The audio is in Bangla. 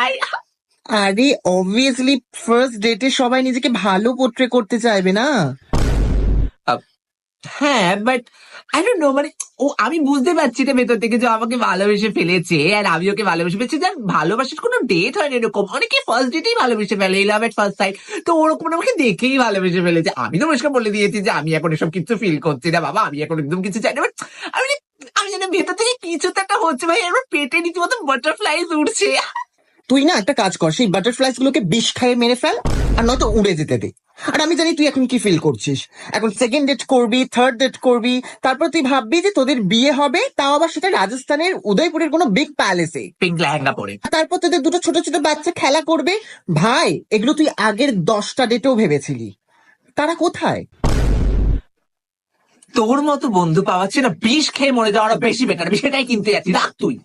ভাই। আরে অবভিয়াসলি ফার্স্ট ডেটে সবাই নিজেকে ভালো পোট্রে করতে চাইবে না? হ্যাঁ, বাট আই ডোন্ট নো, মানে আমি বুঝতে পারছি না ভেতর থেকে যে ও আমাকে ভালোবেসে ফেলেছে আর আমি ওকে ভালোবেসে ফেলেছি। যার ভালোবাসার কোনো ডেট হয় না এরকম, অনেকে ফার্স্ট ডেটেই ভালোবেসে ফেলে, লাভ এট ফার্স্ট সাইট। তো ওরকম আমাকে দেখেই ভালোবেসে ফেলেছে। আমি তো পরিষ্কার বলে দিয়েছি যে আমি এখন এসব কিছু ফিল করছি না বাবা, আমি এখন একদম কিছু চাই না। বাট আমি আমি জানি ভেতর থেকে কিছু তো একটা হচ্ছে ভাই, আমার পেটে রীতিমতো বাটারফ্লাইজ উঠছে। তুই না একটা কাজ কর, সেই বাটারফ্লাইস গুলোকে বিষ খাইয়ে মেরে ফেল, আর নয়তো উড়ে যেতে দে। আর আমি জানি তুই এখন কি ফিল করছিস। এখন সেকেন্ড ডেট করবি, থার্ড ডেট করবি, তারপর তুই ভাববি যে তোদের বিয়ে হবে, তাও আবার সেটা রাজস্থানের উদয়পুরের কোনো বিগ প্যালেসে। পিঙ্ক লেহেঙ্গা পরে। তারপর তোদের দুটো ছোট ছোট বাচ্চা খেলা করবে। ভাই, এগুলো তুই আগের 10টা ডেটেও ভেবেছিলি, তারা কোথায়? তোর মতো বন্ধু পাওয়াচ্ছে না, বিষ খেয়ে মরে যাওয়াটা বেশি বেটার। আমি সেটাই কিনতে যাচ্ছি, রাখ তুই।